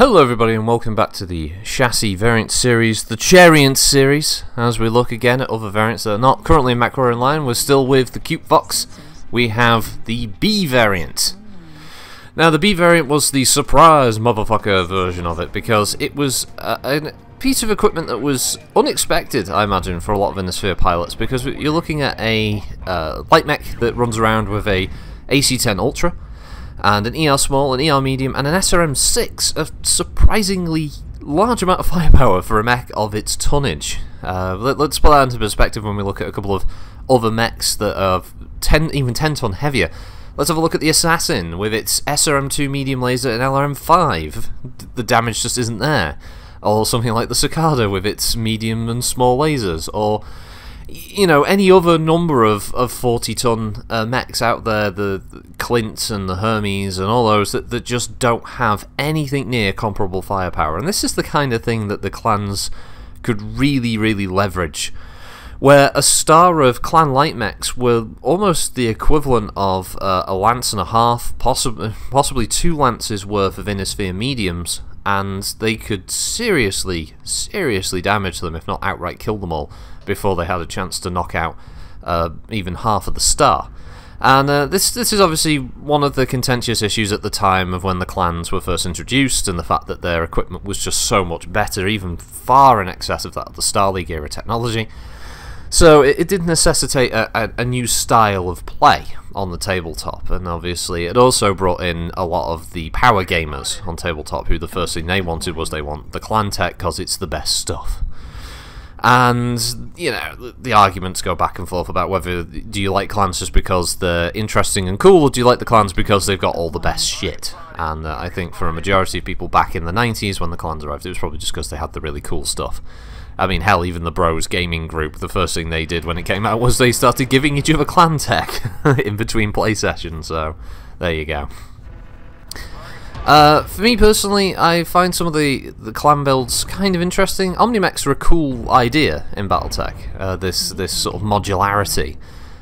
Hello everybody and welcome back to the chassis variant series, the Chariant series, as we look again at other variants that are not currently in MechWarrior Online. We're still with the Cute Fox. We have the B variant. Now the B variant was the surprise motherfucker version of it because it was a piece of equipment that was unexpected, I imagine, for a lot of Innisphere pilots, because you're looking at a light mech that runs around with a AC-10 Ultra, and an ER small, an ER medium, and an SRM-6, a surprisingly large amount of firepower for a mech of its tonnage. Let's put that into perspective when we look at a couple of other mechs that are even 10 ton heavier. Let's have a look at the Assassin with its SRM-2 medium laser and LRM-5. The damage just isn't there. Or something like the Cicada with its medium and small lasers, or you know, any other number of 40-ton mechs out there, the Clint and the Hermes and all those that just don't have anything near comparable firepower. And this is the kind of thing that the clans could really leverage, where a star of clan light mechs were almost the equivalent of a lance and a half, possibly 2 lances worth of Innisphere mediums, and they could seriously damage them, if not outright kill them all, before they had a chance to knock out even half of the star. And this is obviously one of the contentious issues at the time of when the clans were first introduced, and the fact that their equipment was just so much better, even far in excess of that of the Star League era technology. So it did necessitate a new style of play on the tabletop, and obviously it also brought in a lot of the power gamers on tabletop, who the first thing they wanted was they want the clan tech because it's the best stuff. And, you know, the arguments go back and forth about whether do you like clans just because they're interesting and cool, or do you like the clans because they've got all the best shit. And I think for a majority of people back in the 90s when the clans arrived, it was probably just because they had the really cool stuff. I mean, hell, even the Bros gaming group, the first thing they did when it came out was they started giving each other clan tech in between play sessions, so there you go. For me personally, I find some of the clan builds kind of interesting. Omnimechs are a cool idea in Battletech, this sort of modularity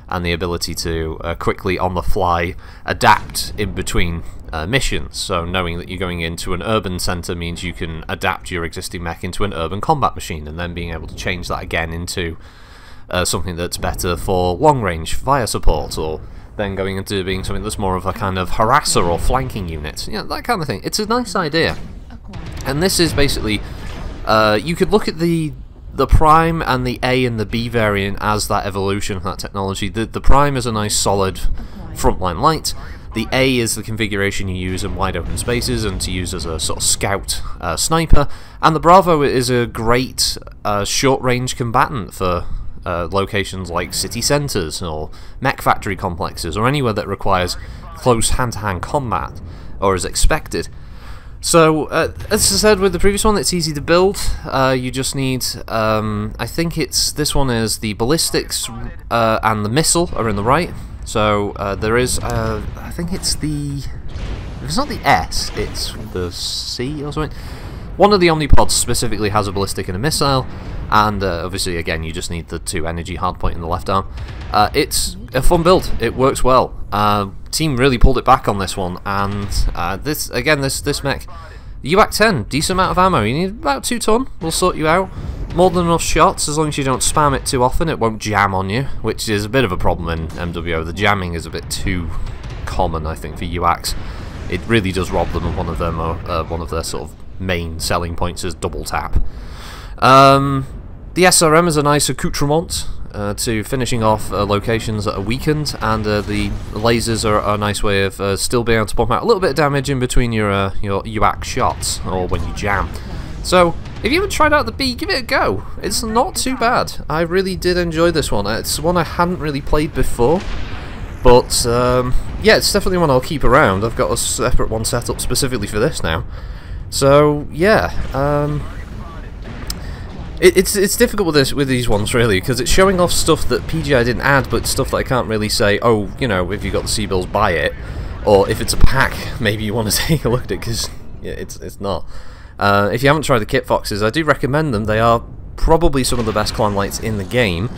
and the ability to quickly on the fly adapt in between missions. So knowing that you're going into an urban centre means you can adapt your existing mech into an urban combat machine, and then being able to change that again into something that's better for long range fire support, or then going into being something that's more of a kind of harasser or flanking unit. You know, that kind of thing. It's a nice idea. And this is basically, you could look at the Prime and the A and the B variant as that evolution of that technology. The Prime is a nice solid frontline light. The A is the configuration you use in wide open spaces and to use as a sort of scout sniper. And the Bravo is a great short range combatant for locations like city centres or mech factory complexes, or anywhere that requires close hand-to-hand combat, or is expected. So, as I said with the previous one, it's easy to build. You just need, I think this one is the ballistics and the missile are in the right. So there is, I think it's if it's not the S, it's the C or something. One of the Omnipods specifically has a ballistic and a missile, and obviously again you just need the 2 energy hardpoint in the left arm. It's a fun build, it works well. Team really pulled it back on this one, and this mech, UAC 10, decent amount of ammo. You need about 2 ton, we'll sort you out. More than enough shots, as long as you don't spam it too often, it won't jam on you, which is a bit of a problem in MWO. The jamming is a bit too common, I think, for UACs. It really does rob them of one of their sort of main selling points is double tap. The SRM is a nice accoutrement to finishing off locations that are weakened, and the lasers are a nice way of still being able to pump out a little bit of damage in between your UAC shots, or when you jam. So, if you haven't tried out the B, give it a go. It's not too bad. I really did enjoy this one. It's one I hadn't really played before, but yeah, it's definitely one I'll keep around. I've got a separate one set up specifically for this now. So yeah, it's difficult with these ones really, because it's showing off stuff that PGI didn't add, but stuff that I can't really say, oh, you know, if you got the C-bills, buy it, or if it's a pack, maybe you want to take a look at it, because yeah, it's not. If you haven't tried the Kit Foxes, I do recommend them. They are probably some of the best clan lights in the game.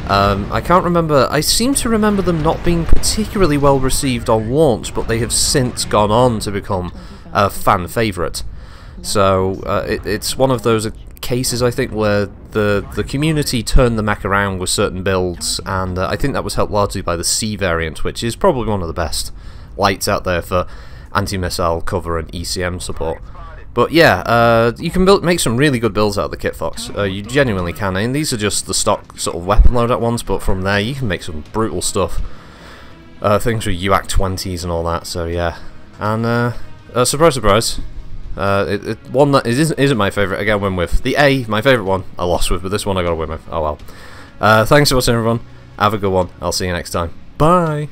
I can't remember, I seem to remember them not being particularly well received on launch, but they have since gone on to become a fan favourite. So it's one of those cases, I think, where the community turned the mech around with certain builds, and I think that was helped largely by the C variant, which is probably one of the best lights out there for anti-missile cover and ECM support. But yeah, you can make some really good builds out of the Kit Fox. You genuinely can. I mean, these are just the stock sort of weapon loadout ones, but from there you can make some brutal stuff. Things with UAC 20s and all that. So yeah, and surprise, surprise. One that isn't my favourite, I got a win with. The A, my favourite one, I lost with, but this one I got a win with. Oh well. Thanks for watching, everyone. Have a good one. I'll see you next time. Bye.